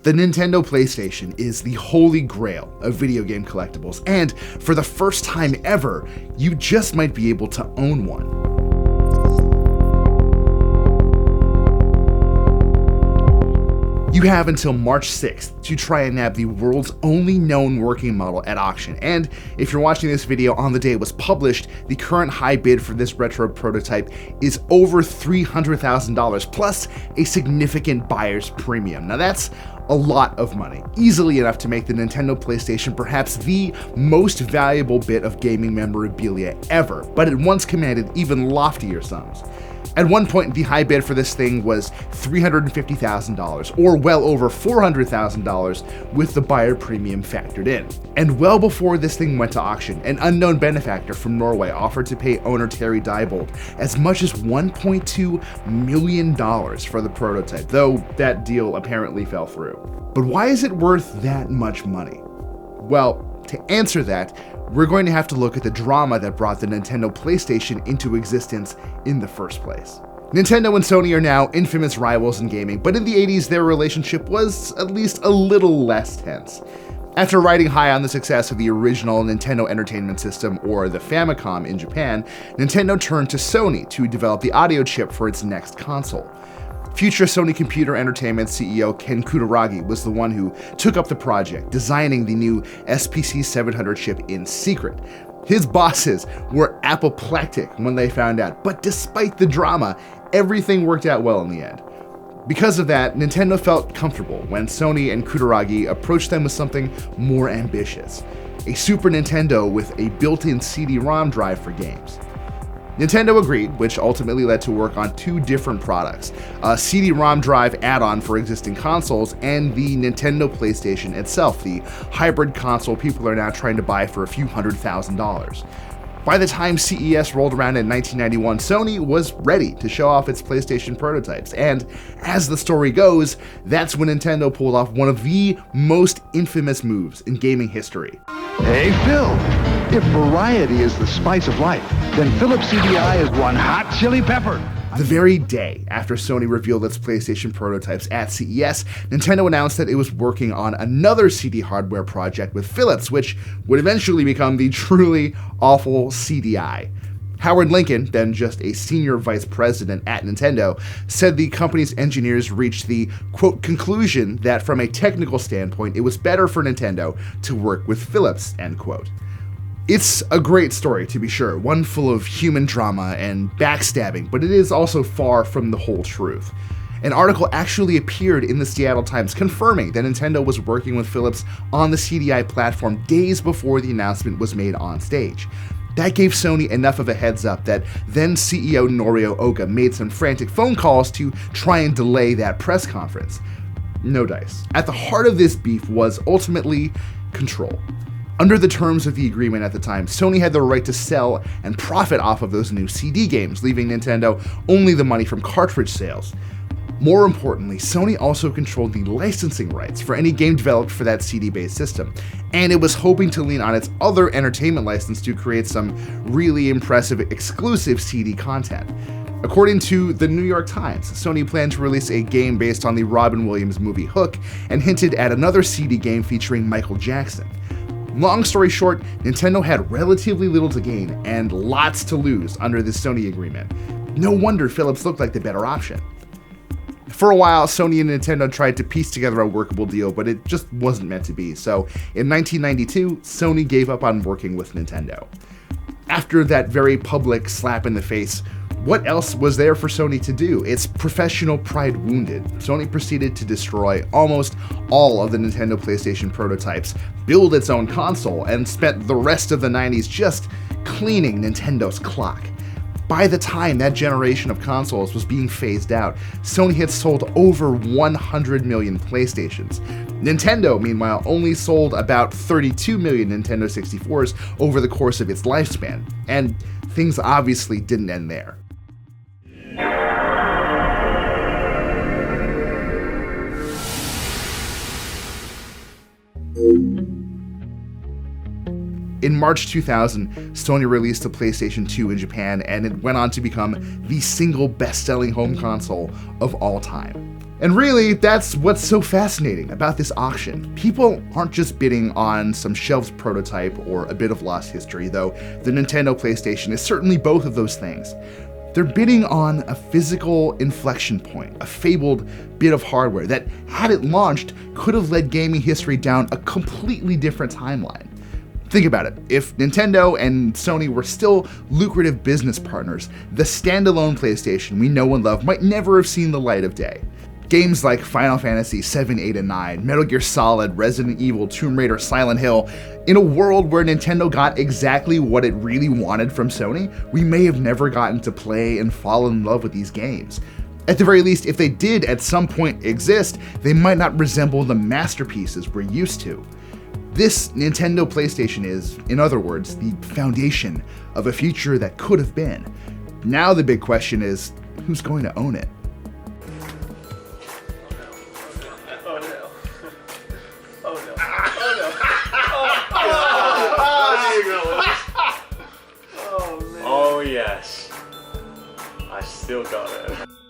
The Nintendo PlayStation is the holy grail of video game collectibles, and for the first time ever, you just might be able to own one. You have until March 6th to try and nab the world's only known working model at auction, and if you're watching this video on the day it was published, the current high bid for this retro prototype is over $300,000 plus a significant buyer's premium. Now that's a lot of money, easily enough to make the Nintendo PlayStation perhaps the most valuable bit of gaming memorabilia ever, but it once commanded even loftier sums. At one point, the high bid for this thing was $350,000, or well over $400,000 with the buyer premium factored in. And well before this thing went to auction, an unknown benefactor from Norway offered to pay owner Terry Diebold as much as $1.2 million for the prototype, though that deal apparently fell through. But why is it worth that much money? Well, to answer that, we're going to have to look at the drama that brought the Nintendo PlayStation into existence in the first place. Nintendo and Sony are now infamous rivals in gaming, but in the 80s their relationship was at least a little less tense. After riding high on the success of the original Nintendo Entertainment System, or the Famicom in Japan, Nintendo turned to Sony to develop the audio chip for its next console. Future Sony Computer Entertainment CEO Ken Kutaragi was the one who took up the project, designing the new SPC 700 chip in secret. His bosses were apoplectic when they found out, but despite the drama, everything worked out well in the end. Because of that, Nintendo felt comfortable when Sony and Kutaragi approached them with something more ambitious: a Super Nintendo with a built-in CD-ROM drive for games. Nintendo agreed, which ultimately led to work on two different products: a CD-ROM drive add-on for existing consoles and the Nintendo PlayStation itself, the hybrid console people are now trying to buy for a few $100,000. By the time CES rolled around in 1991, Sony was ready to show off its PlayStation prototypes, and as the story goes, that's when Nintendo pulled off one of the most infamous moves in gaming history. Hey Phil, if variety is the spice of life, then Philips CDI is one hot chili pepper. The very day after Sony revealed its PlayStation prototypes at CES, Nintendo announced that it was working on another CD hardware project with Philips, which would eventually become the truly awful CDI. Howard Lincoln, then just a senior vice president at Nintendo, said the company's engineers reached the, quote, conclusion that from a technical standpoint, it was better for Nintendo to work with Philips, end quote. It's a great story, to be sure, one full of human drama and backstabbing, but it is also far from the whole truth. An article actually appeared in the Seattle Times confirming that Nintendo was working with Philips on the CDI platform days before the announcement was made on stage. That gave Sony enough of a heads up that then CEO Norio Oka made some frantic phone calls to try and delay that press conference. No dice. At the heart of this beef was ultimately control. Under the terms of the agreement at the time, Sony had the right to sell and profit off of those new CD games, leaving Nintendo only the money from cartridge sales. More importantly, Sony also controlled the licensing rights for any game developed for that CD-based system, and it was hoping to lean on its other entertainment license to create some really impressive exclusive CD content. According to the New York Times, Sony planned to release a game based on the Robin Williams movie Hook, and hinted at another CD game featuring Michael Jackson. Long story short, Nintendo had relatively little to gain and lots to lose under this Sony agreement. No wonder Philips looked like the better option. For a while, Sony and Nintendo tried to piece together a workable deal, but it just wasn't meant to be, so in 1992, Sony gave up on working with Nintendo. After that very public slap in the face, what else was there for Sony to do? Its professional pride wounded, Sony proceeded to destroy almost all of the Nintendo PlayStation prototypes, build its own console, and spent the rest of the 90s just cleaning Nintendo's clock. By the time that generation of consoles was being phased out, Sony had sold over 100 million PlayStations. Nintendo, meanwhile, only sold about 32 million Nintendo 64s over the course of its lifespan, and things obviously didn't end there. In March 2000, Sony released the PlayStation 2 in Japan, and it went on to become the single best-selling home console of all time. And really, that's what's so fascinating about this auction. People aren't just bidding on some shelved prototype or a bit of lost history, though the Nintendo PlayStation is certainly both of those things. They're bidding on a physical inflection point, a fabled bit of hardware that, had it launched, could have led gaming history down a completely different timeline. Think about it. If Nintendo and Sony were still lucrative business partners, the standalone PlayStation we know and love might never have seen the light of day. Games like Final Fantasy 7, 8, and 9, Metal Gear Solid, Resident Evil, Tomb Raider, Silent Hill, in a world where Nintendo got exactly what it really wanted from Sony, we may have never gotten to play and fall in love with these games. At the very least, if they did at some point exist, they might not resemble the masterpieces we're used to. This Nintendo PlayStation is, in other words, the foundation of a future that could have been. Now the big question is, who's going to own it? Oh yes, I still got it.